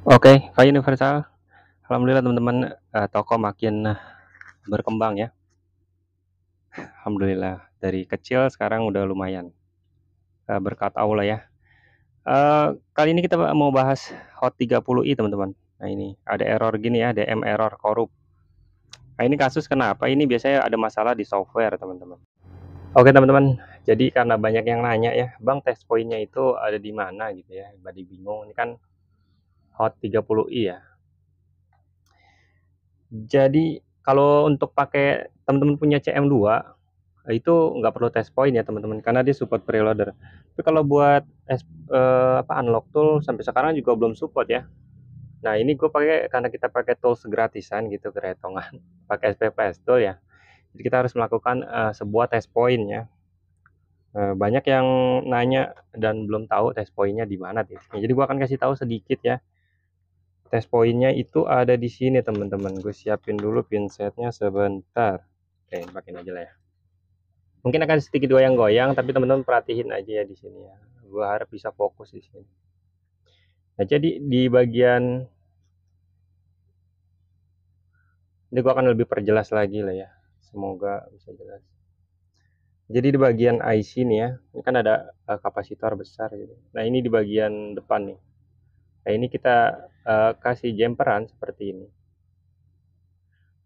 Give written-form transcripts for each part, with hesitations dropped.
Oke, Pak Universal. Alhamdulillah teman-teman, toko makin berkembang ya. Alhamdulillah dari kecil sekarang udah lumayan, berkat Allah ya. Kali ini kita mau bahas Hot 30i teman-teman. Nah ini ada error gini ya, DM error korup. Nah ini kasus kenapa? Ini biasanya ada masalah di software teman-teman. Oke teman-teman, jadi karena banyak yang nanya ya, Bang test pointnya itu ada di mana gitu ya. Badi bingung, ini kan Hot 30i ya. Jadi kalau untuk pakai teman-teman punya CM2 itu nggak perlu test point ya teman-teman karena dia support preloader. Tapi kalau buat unlock tool sampai sekarang juga belum support ya. Nah ini gue pakai karena kita pakai tools gratisan gitu keretongan pakai SPPS tool ya. Jadi kita harus melakukan sebuah test point ya. Banyak yang nanya dan belum tahu test pointnya di mana titiknya. Jadi gue akan kasih tahu sedikit ya. Test pointnya itu ada di sini teman-teman. Gue siapin dulu pinsetnya sebentar. Oke, pakai aja lah ya. Mungkin akan sedikit goyang-goyang, tapi teman-teman perhatiin aja ya di sini ya. Gue harap bisa fokus di sini. Nah, jadi di bagian ini gue akan lebih perjelas lagi lah ya. Semoga bisa jelas. Jadi di bagian IC nih ya, ini kan ada kapasitor besar gitu. Nah, ini di bagian depan nih. Nah, ini kita kasih jumperan seperti ini.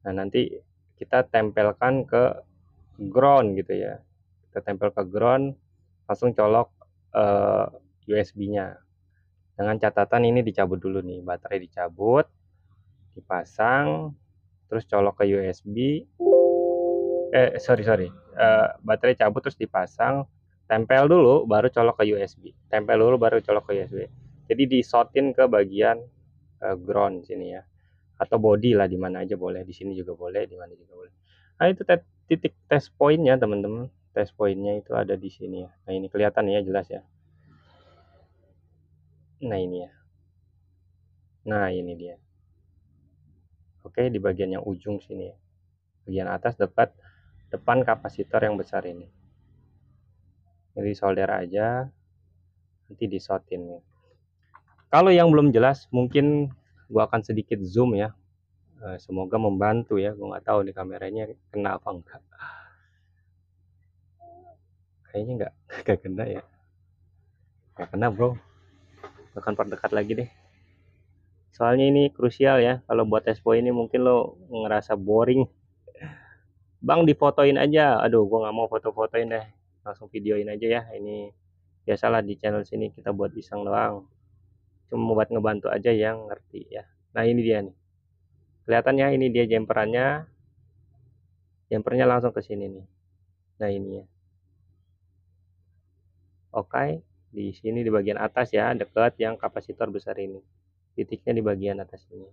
Nah, nanti kita tempelkan ke ground gitu ya. Kita tempel ke ground, langsung colok USB-nya. Dengan catatan ini dicabut dulu nih, baterai dicabut, dipasang, terus colok ke USB. Baterai cabut terus dipasang, tempel dulu, baru colok ke USB. Tempel dulu, baru colok ke USB. Jadi disotin ke bagian ground sini ya, atau body lah, di mana aja boleh. Di sini juga boleh, di mana juga boleh. Nah itu titik test pointnya teman-teman. Test pointnya itu ada di sini ya. Nah ini kelihatan ya, jelas ya. Nah ini ya. Nah ini dia. Oke, di bagian yang ujung sini ya. Bagian atas depan kapasitor yang besar ini. Jadi solder aja, nanti disotin ya. Kalau yang belum jelas, mungkin gua akan sedikit zoom ya. Semoga membantu ya. Gua nggak tahu nih kameranya kena apa enggak. Kayaknya nggak kena ya. Nggak kena bro. Akan perdekat lagi deh. Soalnya ini krusial ya. Kalau buat expo ini mungkin lo ngerasa boring. Bang difotoin aja. Aduh, gua nggak mau foto-fotoin deh. Langsung videoin aja ya. Ini biasalah di channel sini kita buat iseng doang. Cuma buat ngebantu aja yang ngerti ya. Nah ini dia nih. Kelihatannya ini dia jumperannya. Jumpernya langsung ke sini nih. Nah ini ya. Oke. Di sini di bagian atas ya. Dekat yang kapasitor besar ini. Titiknya di bagian atas ini.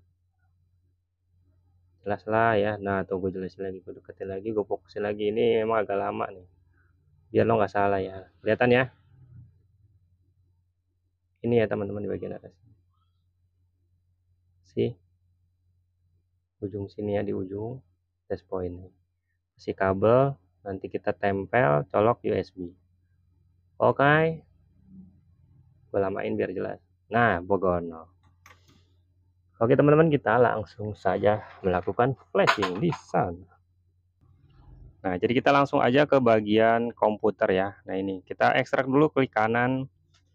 Jelas lah ya. Nah tuh gue jelasin lagi. Gue deketin lagi. Gue fokusin lagi. Ini emang agak lama nih. Biar lo nggak salah ya. Kelihatan ya. Ini ya teman-teman di bagian atas. Sih. Ujung sini ya, di ujung test point. Kasih kabel. Nanti kita tempel. Colok USB. Oke. Gue lamain biar jelas. Nah, Bogono. Oke teman-teman, kita langsung saja melakukan flashing di sana. Nah, jadi kita langsung aja ke bagian komputer ya. Nah, ini kita ekstrak dulu, klik kanan,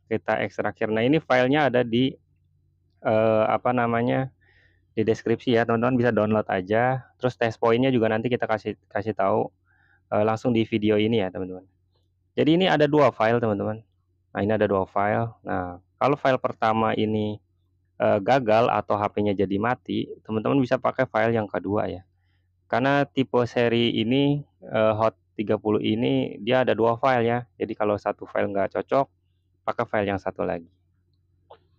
kita ekstrakir. Nah, ini filenya ada di di deskripsi ya, teman-teman bisa download aja. Terus test pointnya juga nanti kita kasih tahu langsung di video ini ya, teman-teman. Jadi ini ada dua file, teman-teman. Nah, ini ada dua file. Nah, kalau file pertama ini gagal atau HP-nya jadi mati, teman-teman bisa pakai file yang kedua ya. Karena tipe seri ini Hot 30 ini dia ada dua file ya. Jadi kalau satu file nggak cocok, pakai file yang satu lagi.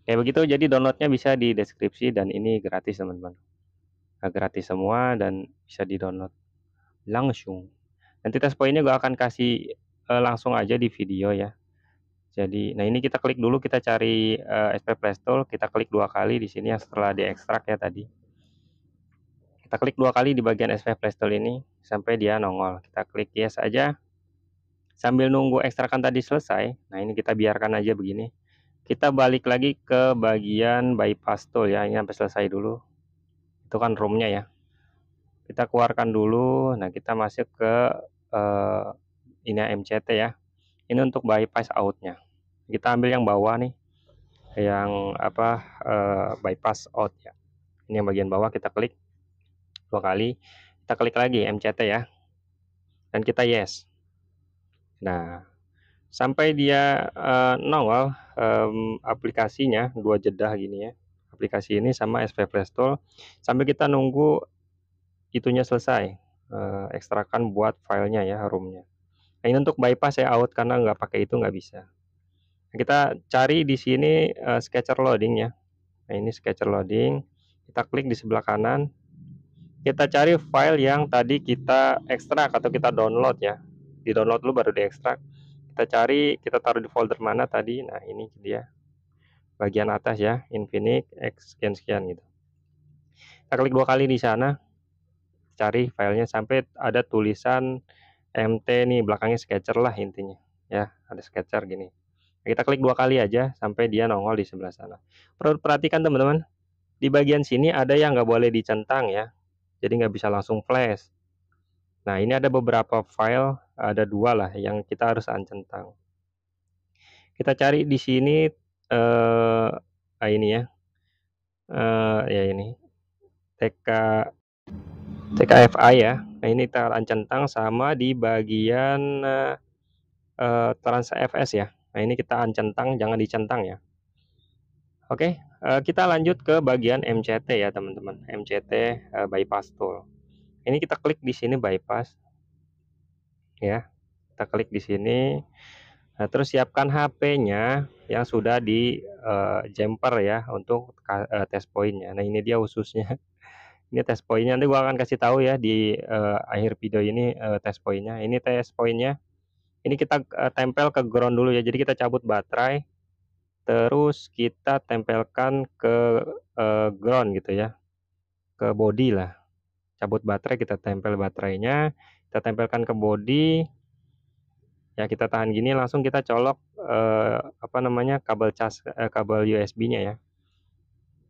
Kayak begitu, jadi downloadnya bisa di deskripsi dan ini gratis teman-teman. Nah, gratis semua dan bisa di download langsung. Nanti test pointnya gue akan kasih langsung aja di video ya. Jadi, nah ini kita klik dulu, kita cari SP Flash Tool, kita klik dua kali di sini yang setelah diekstrak ya tadi. Kita klik dua kali di bagian SP Flash Tool ini sampai dia nongol. Kita klik yes aja. Sambil nunggu ekstrakan tadi selesai. Nah, ini kita biarkan aja begini. kita balik lagi ke bagian bypass tool ya, ini sampai selesai dulu. Itu kan ROM-nya ya. Kita keluarkan dulu. Nah, kita masuk ke ini MCT ya. Ini untuk bypass out-nya. Kita ambil yang bawah nih, yang apa bypass out ya. Ini yang bagian bawah, kita klik 2 kali. Kita klik lagi MCT ya. Dan kita yes. Nah, sampai dia nongol aplikasinya 2 jeda gini ya. Aplikasi ini sama SP Presto sambil kita nunggu itunya selesai, ekstrakan buat filenya ya, ROM-nya. Nah, ini untuk bypass ya out karena nggak pakai itu nggak bisa. Nah, kita cari di sini sketcher loading ya. Nah, ini sketcher loading. Kita klik di sebelah kanan. Kita cari file yang tadi kita ekstrak atau kita download ya. Di download dulu baru diekstrak. Kita cari, kita taruh di folder mana tadi. Nah, ini dia. Bagian atas ya, Infinix X sekian-sekian gitu. Kita klik 2 kali di sana. Cari filenya sampai ada tulisan MT nih, belakangnya sketcher lah intinya ya, ada sketcher gini. Nah, kita klik 2 kali aja sampai dia nongol di sebelah sana. Perlu perhatikan teman-teman, di bagian sini ada yang nggak boleh dicentang ya, jadi nggak bisa langsung flash. Nah, ini ada beberapa file, ada 2 lah yang kita harus uncentang. Kita cari di sini ini ya, ya ini TKFI ya. Nah, ini kita uncentang sama di bagian transfs ya. Nah, ini kita uncentang, jangan dicentang ya. Oke, kita lanjut ke bagian MCT ya teman-teman. MCT bypass tool. Ini kita klik di sini bypass ya. Kita klik di sini. Nah, terus siapkan HP-nya yang sudah di jumper ya untuk test point-nya. Nah, ini dia khususnya. Ini test point-nya, nanti gua akan kasih tahu ya di akhir video ini test point-nya. Ini test point-nya. Ini kita tempel ke ground dulu ya. Jadi kita cabut baterai, terus kita tempelkan ke ground gitu ya, ke body lah. Cabut baterai, kita tempel baterainya, kita tempelkan ke body. Ya, kita tahan gini, langsung kita colok apa namanya, kabel cas kabel USB-nya ya.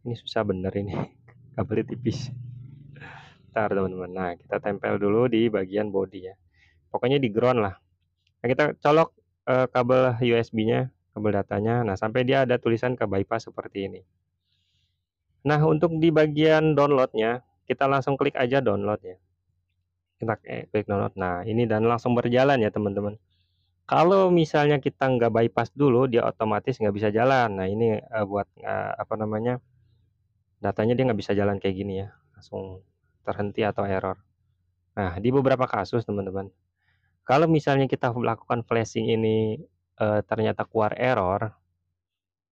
Ini susah bener ini, kabelnya tipis. Bentar teman-teman. Nah, kita tempel dulu di bagian body ya. Pokoknya di ground lah. Nah, kita colok kabel USB-nya, kabel datanya. Nah, sampai dia ada tulisan ke bypass seperti ini. Nah, untuk di bagian download-nya, kita langsung klik aja download ya. Kita klik download. Nah, ini dan langsung berjalan ya teman-teman. Kalau misalnya kita nggak bypass dulu, dia otomatis nggak bisa jalan. Nah, ini buat apa namanya, datanya dia nggak bisa jalan kayak gini ya, langsung terhenti atau error. Nah, di beberapa kasus teman-teman, kalau misalnya kita melakukan flashing ini ternyata keluar error,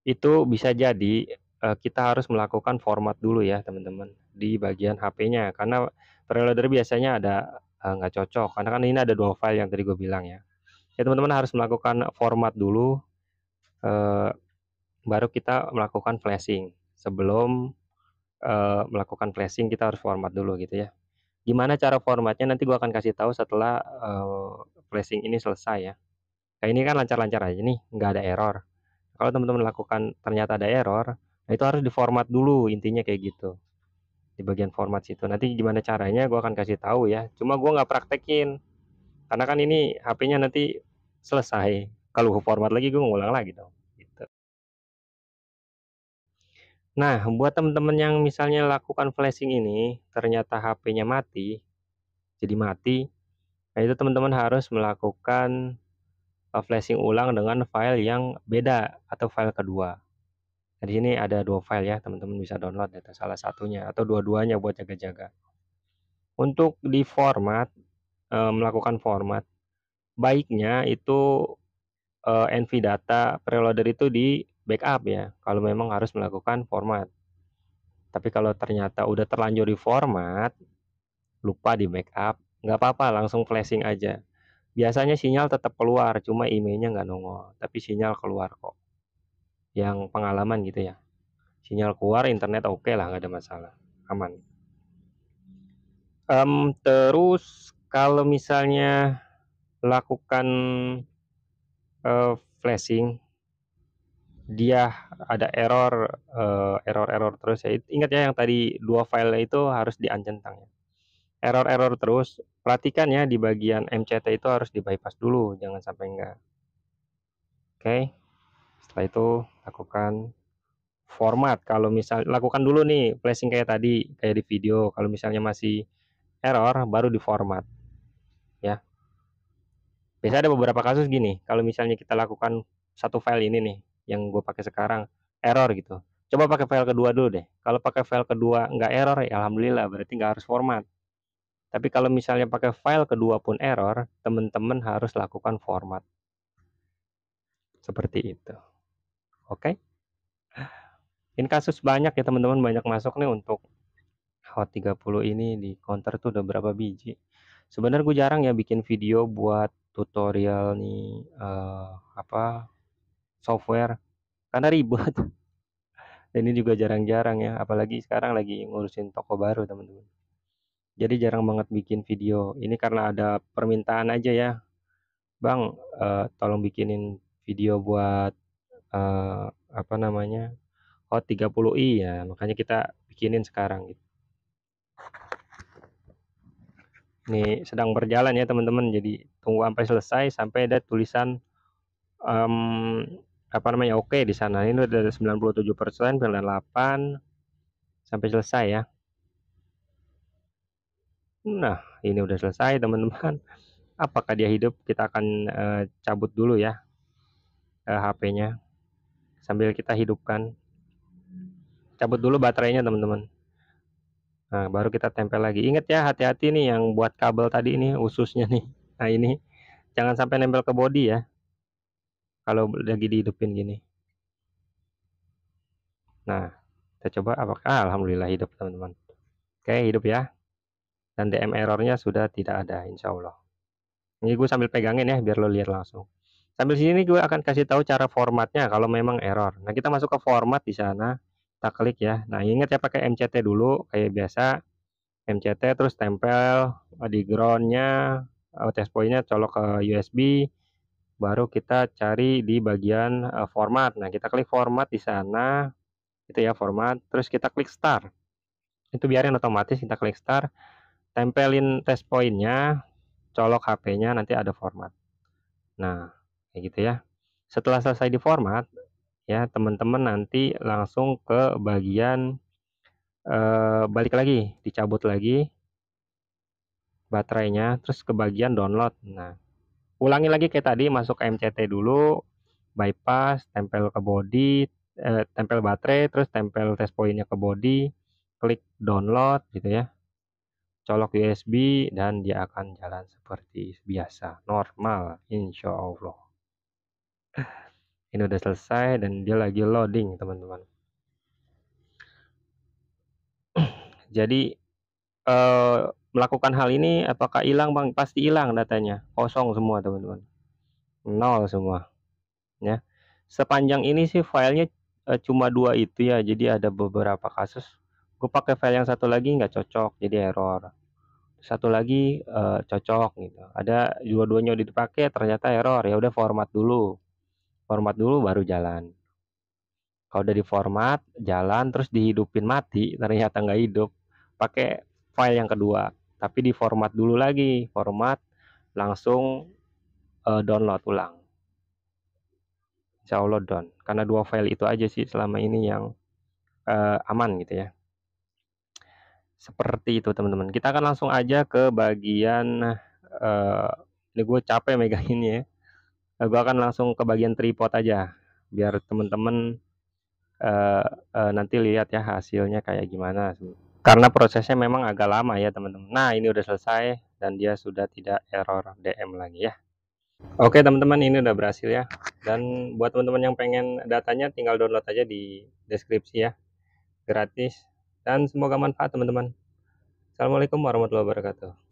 itu bisa jadi kita harus melakukan format dulu ya teman-teman di bagian HP-nya, karena preloader biasanya ada nggak cocok, karena kan ini ada 2 file yang tadi gue bilang ya. Ya teman-teman harus melakukan format dulu, baru kita melakukan flashing. Sebelum melakukan flashing kita harus format dulu gitu ya. Gimana cara formatnya nanti gua akan kasih tahu setelah flashing ini selesai ya. Nah, ini kan lancar-lancar aja nih, nggak ada error. Kalau teman-teman lakukan ternyata ada error, nah itu harus diformat dulu, intinya kayak gitu. Di bagian format situ. Nanti gimana caranya gua akan kasih tahu ya. Cuma gua nggak praktekin. Karena kan ini HP-nya nanti selesai. Kalau format lagi gue ngulang lagi dong. Gitu. Nah, buat teman-teman yang misalnya lakukan flashing ini, ternyata HP-nya mati, jadi mati, nah itu teman-teman harus melakukan flashing ulang dengan file yang beda atau file kedua. Nah, di sini ada 2 file ya, teman-teman bisa download data salah satunya atau dua-duanya buat jaga-jaga. Untuk di format, melakukan format, baiknya itu NVData preloader itu di backup ya, kalau memang harus melakukan format. Tapi kalau ternyata udah terlanjur di format, lupa di backup, nggak apa-apa, langsung flashing aja. Biasanya sinyal tetap keluar, cuma emailnya nggak nongol, tapi sinyal keluar kok. Yang pengalaman gitu ya. Sinyal keluar, internet oke lah, nggak ada masalah, aman. Terus kalau misalnya lakukan flashing, dia ada error terus ya. Ingat ya yang tadi 2 file itu harus di-uncentang ya. Error terus, perhatikan ya di bagian MCT itu harus di-bypass dulu, jangan sampai enggak. Oke, setelah itu lakukan format. Kalau misal lakukan dulu nih flashing kayak tadi, kayak di video. Kalau misalnya masih error, baru di format ya. Biasanya ada beberapa kasus gini, kalau misalnya kita lakukan satu file ini nih, yang gue pakai sekarang, error gitu. Coba pakai file kedua dulu deh. Kalau pakai file kedua nggak error, ya alhamdulillah, berarti nggak harus format. Tapi kalau misalnya pakai file kedua pun error, teman-teman harus lakukan format. Seperti itu. Oke. Ini kasus banyak ya teman-teman, banyak masuk nih untuk Hot 30 ini di counter tuh udah berapa biji. Sebenarnya gue jarang ya bikin video buat tutorial nih apa software karena ribet. Dan ini juga jarang-jarang ya, apalagi sekarang lagi ngurusin toko baru teman-teman. Jadi jarang banget bikin video. Ini karena ada permintaan aja ya, Bang, tolong bikinin video buat apa namanya Hot 30i ya, makanya kita bikinin sekarang gitu. Ini sedang berjalan ya teman-teman, jadi tunggu sampai selesai sampai ada tulisan apa namanya oke di sana. Ini udah 97%, 98 sampai selesai ya. Nah, ini udah selesai teman-teman. Apakah dia hidup? Kita akan cabut dulu ya HP-nya sambil kita hidupkan. Cabut dulu baterainya teman-teman. Nah, baru kita tempel lagi. Ingat ya, hati-hati nih yang buat kabel tadi ini ususnya nih. Nah, ini jangan sampai nempel ke bodi ya kalau lagi dihidupin gini. Nah, kita coba apakah alhamdulillah hidup teman-teman. Oke, hidup ya. Dan DM errornya sudah tidak ada insya Allah. Ini gue sambil pegangin ya biar lo lihat langsung. Sambil sini gue akan kasih tahu cara formatnya kalau memang error. Nah, kita masuk ke format di sana. Kita klik ya. Nah, ingat ya pakai MCT dulu kayak biasa. MCT terus tempel di groundnya, test point-nya colok ke USB, baru kita cari di bagian format. Nah, kita klik format di sana, itu ya format, terus kita klik start. Itu biarin otomatis, kita klik start, tempelin test point-nya, colok HP-nya, nanti ada format. Nah, kayak gitu ya. Setelah selesai di format, ya teman-teman nanti langsung ke bagian balik lagi, dicabut lagi baterainya, terus ke bagian download. Nah, ulangi lagi kayak tadi, masuk ke MCT dulu, bypass, tempel ke body, tempel baterai, terus tempel test point-nya ke body, klik download gitu ya, colok USB dan dia akan jalan seperti biasa, normal, insya Allah. Ini udah selesai dan dia lagi loading teman-teman. Jadi melakukan hal ini apakah hilang Bang? Pasti hilang datanya, kosong semua teman-teman, nol semua ya. Sepanjang ini sih filenya cuma 2 itu ya, jadi ada beberapa kasus gue pakai file yang satu lagi nggak cocok jadi error, satu lagi cocok gitu, ada dua-duanya udah dipakai ternyata error, ya udah format dulu baru jalan. Kalau udah di format jalan terus dihidupin mati ternyata nggak hidup, pakai file yang kedua tapi di format dulu lagi, format langsung download ulang. Insya Allah down, karena 2 file itu aja sih selama ini yang aman gitu ya. Seperti itu teman-teman. Kita akan langsung aja ke bagian ini gue capek meganginnya ya. Gue akan langsung ke bagian tripod aja biar teman-teman nanti lihat ya hasilnya kayak gimana. Karena prosesnya memang agak lama ya teman-teman. Nah, ini udah selesai dan dia sudah tidak error DM lagi ya. Oke teman-teman, ini udah berhasil ya. Dan buat teman-teman yang pengen datanya tinggal download aja di deskripsi ya. Gratis dan semoga manfaat teman-teman. Assalamualaikum warahmatullahi wabarakatuh.